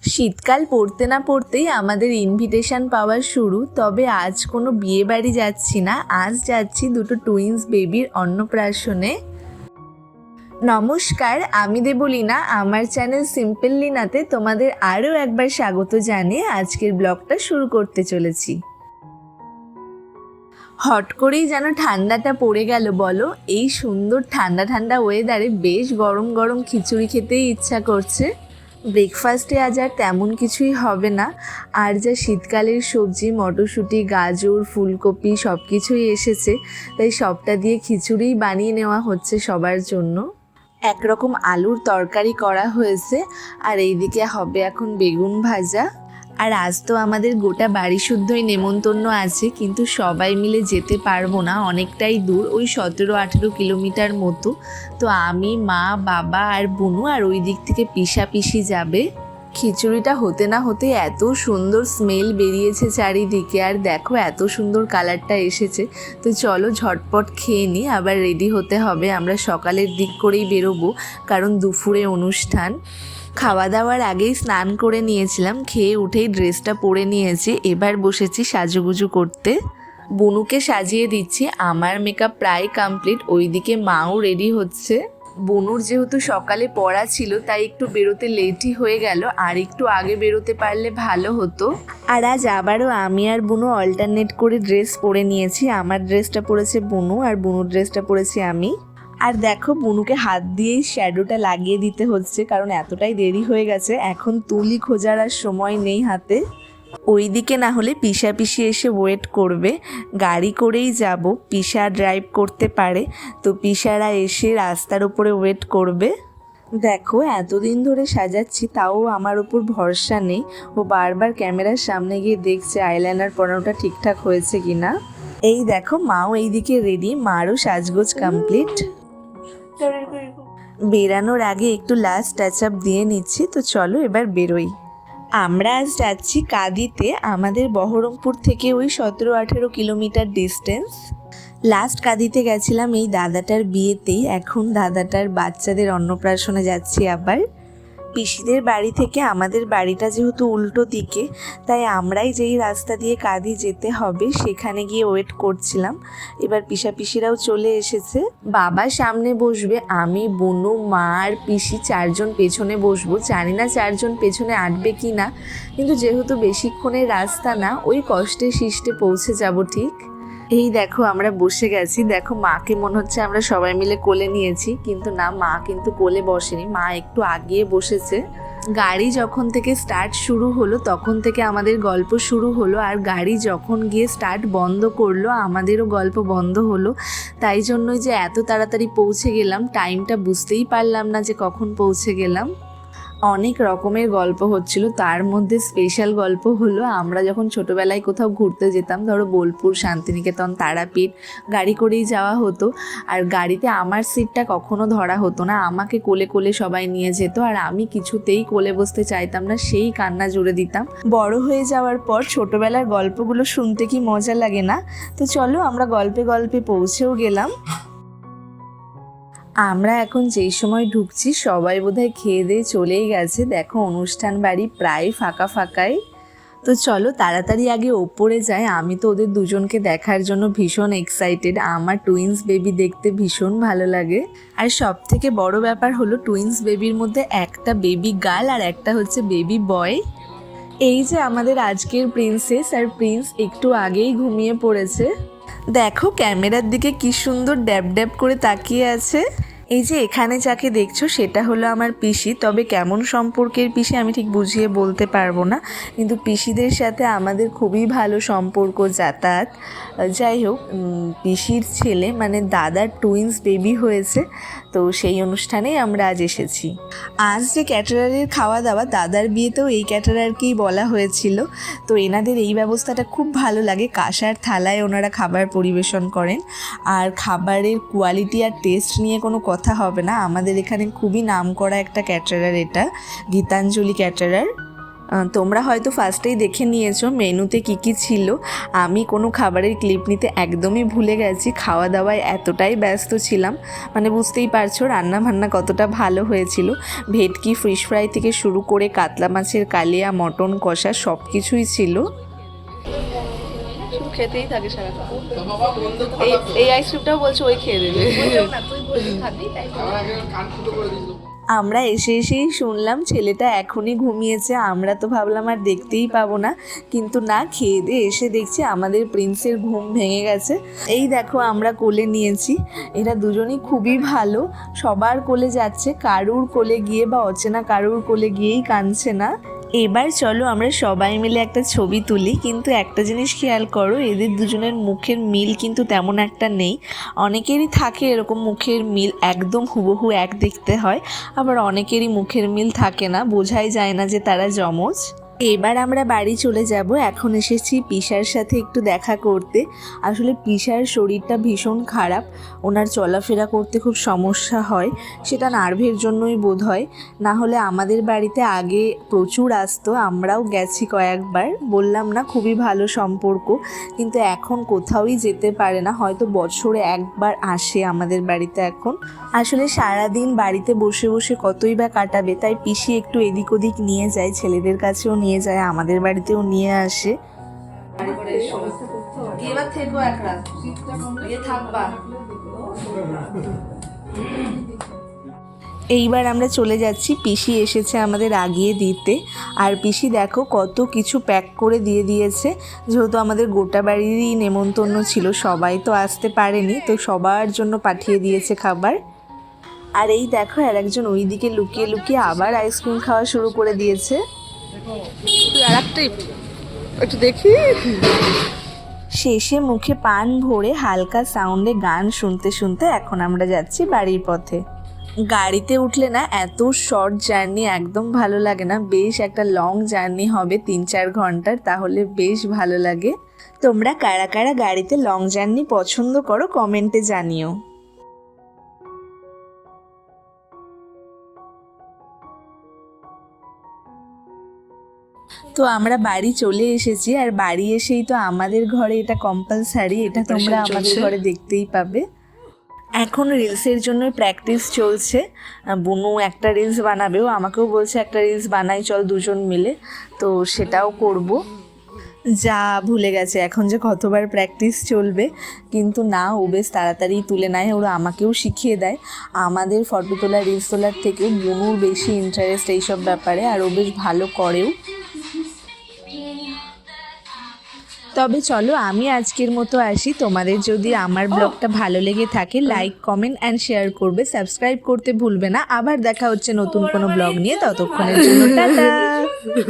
শীতকাল পড়তে না পড়তেই আমাদের ইনভিটেশন পাওয়া শুরু। তবে আজ কোনো বিয়ে বাড়ি যাচ্ছি না, আজ যাচ্ছি দুটো টুইন্স বেবির অন্নপ্রাশনে। নমস্কার, আমি দেবলীনা। আমার চ্যানেল সিম্পল লিনাতে তোমাদের আরও একবার স্বাগত জানিয়ে আজকের ব্লগটা শুরু করতে চলেছি। হট করেই যেন ঠান্ডাটা পড়ে গেল বলো। এই সুন্দর ঠান্ডা ঠান্ডা ওয়েদারে বেশ গরম গরম খিচুড়ি খেতেই ইচ্ছা করছে। ব্রেকফাস্টে আজ আর তেমন কিছুই হবে না, আর যা শীতকালের সবজি মটরশুঁটি গাজর ফুলকপি সব কিছুই এসেছে, তাই সবটা দিয়ে খিচুড়িই বানিয়ে নেওয়া হচ্ছে সবার জন্য। একরকম আলুর তরকারি করা হয়েছে, আর এইদিকে হবে এখন বেগুন ভাজা। আর আজ তো আমাদের গোটা বাড়ি শুদ্ধই নেমন্তন্ন আছে, কিন্তু সবাই মিলে যেতে পারবো না, অনেকটাই দূর, ওই 17-18 কিলোমিটার মতো। তো আমি, মা, বাবা আর বুনু, আর ওই দিক থেকে পিসি যাবে। খিচুড়িটা হতে না হতে এত সুন্দর স্মেল বেরিয়েছে চারিদিকে, আর দেখো এত সুন্দর কালারটা এসেছে। তো চলো ঝটপট খেয়ে নিই, আবার রেডি হতে হবে। আমরা সকালের দিক করেই বেরোবো, কারণ দুপুরে অনুষ্ঠান। খাওয়া দাওয়ার আগেই স্নান করে নিয়েছিলাম, খেয়ে উঠেই ড্রেসটা পরে নিয়েছি। এবার বসেছি সাজুগুজু করতে, বুনুকে সাজিয়ে দিচ্ছি। আমার মেকআপ প্রায় কমপ্লিট, ওইদিকে মাও রেডি হচ্ছে। বুনুর যেহেতু সকালে পড়া ছিল, তাই একটু বেরোতে লেটই হয়ে গেল, আর একটু আগে বেরোতে পারলে ভালো হতো। আর আজ আবারও আমি আর বুনু অল্টারনেট করে ড্রেস পরে নিয়েছি। আমার ড্রেসটা পরেছে বুনু, আর বুনুর ড্রেসটা পরেছি আমি। আর দেখো বুনুকে হাত দিয়েই শ্যাডোটা লাগিয়ে দিতে হচ্ছে, কারণ এতটাই দেরি হয়ে গেছে, এখন তুলি খোঁজার আর সময় নেই হাতে। ওইদিকে না হলে পিসি এসে ওয়েট করবে, গাড়ি করেই যাব, পিসা ড্রাইভ করতে পারে, তো পিসারা এসে রাস্তার উপরে ওয়েট করবে। দেখো এতদিন ধরে সাজাচ্ছি, তাও আমার উপর ভরসা নেই। ও বারবার ক্যামেরার সামনে গিয়ে দেখছে আইলাইনার পরানোটা ঠিকঠাক হয়েছে কিনা। এই দেখো মাও এইদিকে রেডি, মারও সাজগোজ কমপ্লিট। বেরানোর আগে একটু লাস্ট টাচ আপ দিয়ে নিচ্ছি। তো চলো এবার বেরোই। আমরা আজ যাচ্ছি কাঁদিতে, আমাদের বহরমপুর থেকে ওই 17-18 কিলোমিটার ডিস্টেন্স। লাস্ট কাঁদিতে গেছিলাম এই দাদাটার বিয়েতেই, এখন দাদাটার বাচ্চাদের অন্নপ্রাশনে যাচ্ছি আবার। পিসিদের বাড়ি থেকে আমাদের বাড়িটা যেহেতু উল্টো দিকে, তাই আমরাই যেই রাস্তা দিয়ে কাঁদি যেতে হবে সেখানে গিয়ে ওয়েট করছিলাম। এবার পিসিরাও চলে এসেছে। বাবা সামনে বসবে, আমি বুনু মা আর পিসি 4 জন পেছনে বসবো। জানি না 4 জন পেছনে আঁটবে কি না, কিন্তু যেহেতু বেশিক্ষণের রাস্তা না, ওই কষ্টে শিষ্টে পৌঁছে যাব ঠিক। এই দেখো আমরা বসে গেছি। দেখো মাকে মনে হচ্ছে আমরা সবাই মিলে কোলে নিয়েছি, কিন্তু না, মা কিন্তু কোলে বসেনি, মা একটু আগিয়ে বসেছে। গাড়ি যখন থেকে স্টার্ট শুরু হলো তখন থেকে আমাদের গল্প শুরু হলো, আর গাড়ি যখন গিয়ে স্টার্ট বন্ধ করলো আমাদেরও গল্প বন্ধ হলো। তাই জন্যই যে এত তাড়াতাড়ি পৌঁছে গেলাম, টাইমটা বুঝতেই পারলাম না যে কখন পৌঁছে গেলাম। অনেক রকমের গল্প হচ্ছিল, তার মধ্যে স্পেশাল গল্প হলো আমরা যখন ছোটোবেলায় কোথাও ঘুরতে যেতাম, ধরো বোলপুর, শান্তিনিকেতন, তারাপীঠ, গাড়ি করেই যাওয়া হতো। আর গাড়িতে আমার সিটটা কখনো ধরা হতো না, আমাকে কোলে কোলে সবাই নিয়ে যেত, আর আমি কিছুতেই কোলে বসতে চাইতাম না, সেই কান্না জুড়ে দিতাম। বড় হয়ে যাওয়ার পর ছোটোবেলার গল্পগুলো শুনতে কি মজা লাগে না? তো চলো আমরা গল্পে গল্পে পৌঁছেও গেলাম। আমরা এখন যেই সময় ঢুকছি সবাই বোধহয় খেয়ে দিয়ে চলেই গেছে। দেখো অনুষ্ঠান বাড়ি প্রায় ফাঁকা ফাঁকাই। তো চলো তাড়াতাড়ি আগে ওপরে যাই, আমি তো ওদের দুজনকে দেখার জন্য ভীষণ এক্সাইটেড। আমার টুইন্স বেবি দেখতে ভীষণ ভালো লাগে। আর সব থেকে বড় ব্যাপার হলো টুইন্স বেবির মধ্যে একটা বেবি গার্ল আর একটা হচ্ছে বেবি বয়। এই যে আমাদের আজকের প্রিন্সেস আর প্রিন্স একটু আগেই ঘুমিয়ে পড়েছে। দেখো ক্যামেরার দিকে কি সুন্দর ড্যাব ড্যাব করে তাকিয়ে আছে। এই যে এখানে যাকে দেখছো সেটা হলো আমার পিসি, তবে কেমন সম্পর্কের পিসি আমি ঠিক বুঝিয়ে বলতে পারবো না, কিন্তু পিসিদের সাথে আমাদের খুবই ভালো সম্পর্ক, যাতায়াত। যাই হোক, পিসির ছেলে মানে দাদার টুইন্স বেবি হয়েছে, তো সেই অনুষ্ঠানেই আমরা আজ এসেছি। আজ যে ক্যাটারারের খাওয়া দাওয়া, দাদার বিয়েতেও এই ক্যাটারারকেই বলা হয়েছিল। তো এনাদের এই ব্যবস্থাটা খুব ভালো লাগে, কাঁসার থালায় ওনারা খাবার পরিবেশন করেন। আর খাবারের কোয়ালিটি আর টেস্ট নিয়ে কোনো কথা হবে না, আমাদের এখানে খুবই নামকরা একটা ক্যাটারার এটা, গীতাঞ্জলি ক্যাটারার। তোমরা হয়তো ফার্স্টেই দেখে নিয়েছো মেনুতে কি কি ছিল। আমি কোনো খাবারের ক্লিপ নিতে একদমই ভুলে গেছি, খাওয়া দাওয়ায় এতটাই ব্যস্ত ছিলাম। মানে বুঝতেই পারছো রান্না বান্না কতটা ভালো হয়েছিল। ভেটকি ফিশ ফ্রাই থেকে শুরু করে কাতলা মাছের কালিয়া, মটন কষা সব কিছুই ছিল। খেতেই থাকে সারাক্ষণ। এই আইসক্রিমটাও বলছে ওই খেয়ে দেবে। আমরা এসেই শুনলাম ছেলেটা এখনই ঘুমিয়েছে। আমরা তো ভাবলাম আর দেখতেই পাবো না, কিন্তু না, খেয়ে দিয়ে এসে দেখছি আমাদের প্রিন্সের ঘুম ভেঙে গেছে। এই দেখো আমরা কোলে নিয়েছি, এরা দুজনই খুবই ভালো, সবার কোলে যাচ্ছে, কারুর কোলে গিয়ে বা অচেনা কারুর কোলে গিয়েই কাঁদছে না। এবার চলো আমরা সবাই মিলে একটা ছবি তুলি। কিন্তু একটা জিনিস খেয়াল করো, এদের দুজনের মুখের মিল কিন্তু তেমন একটা নেই। অনেকেরই থাকে এরকম মুখের মিল, একদম হুবহু এক দেখতে হয়, আবার অনেকেরই মুখের মিল থাকে না, বোঝাই যায় না যে তারা যমজ। এবার আমরা বাড়ি চলে যাব। এখন এসেছি পিসার সাথে একটু দেখা করতে। আসলে পিসার শরীরটা ভীষণ খারাপ, ওনার চলাফেরা করতে খুব সমস্যা হয়, সেটা নার্ভের জন্যই বোধ হয়। না হলে আমাদের বাড়িতে আগে প্রচুর আসতো, আমরাও গেছি কয়েকবার, বললাম না খুবই ভালো সম্পর্ক, কিন্তু এখন কোথাওই যেতে পারে না, হয়তো বছরে একবার আসে আমাদের বাড়িতে এখন। আসলে সারাদিন বাড়িতে বসে বসে কতই বা কাটাবে, তাই পিসি একটু এদিক ওদিক নিয়ে যায়, ছেলেদের কাছেও নিয়ে যায়, আমাদের বাড়িতেও নিয়ে আসে। এইবার আমরা চলে যাচ্ছি, পিসি এসেছে আমাদের আগিয়ে দিতে। আর পিসি দেখো কত কিছু প্যাক করে দিয়ে দিয়েছে, যেহেতু আমাদের গোটা বাড়িরই নেমন্তন্ন ছিল, সবাই তো আসতে পারেনি, তো সবার জন্য পাঠিয়ে দিয়েছে খাবার। আর এই দেখো আর একজন ওইদিকে লুকিয়ে লুকিয়ে আবার আইসক্রিম খাওয়া শুরু করে দিয়েছে। একটু দেখি। শেষে মুখে পান ভরে হালকা সাউন্ডে গান শুনতে শুনতে এখন আমরা যাচ্ছি বাড়ির পথে। গাড়িতে উঠলে না এত শর্ট জার্নি একদম ভালো লাগে না, বেশ একটা লং জার্নি হবে 3-4 ঘন্টার, তাহলে বেশ ভালো লাগে। তোমরা কারা কারা গাড়িতে লং জার্নি পছন্দ করো কমেন্টে জানিও। তো আমরা বাড়ি চলে এসেছি, আর বাড়ি এসেই তো আমাদের ঘরে এটা কম্পালসারি, এটা তোমরা আমাদের ঘরে দেখতেই পাবে। এখন রিলসের জন্য প্র্যাকটিস চলছে, বুনু একটা রিলস বানাবেও, আমাকেও বলছে একটা রিলস বানাই চল দুজন মিলে, তো সেটাও করব। যা ভুলে গেছে এখন যে কতবার প্র্যাকটিস চলবে, কিন্তু না, ও বেশ তাড়াতাড়ি তুলে নেয়, ওরা আমাকেও শিখিয়ে দেয়। আমাদের ফটো তোলা রিলস তোলার থেকে বুনুর বেশি ইন্টারেস্ট এইসব ব্যাপারে, আর ও বেশ ভালো করেও। তবে চলো আমি আজকের মতো আসি। তোমাদের যদি আমার ব্লগটা ভালো লেগে থাকে লাইক, কমেন্ট অ্যান্ড শেয়ার করবে, সাবস্ক্রাইব করতে ভুলবে না। আবার দেখা হচ্ছে নতুন কোনো ব্লগ নিয়ে, ততক্ষণের জন্য টাটা।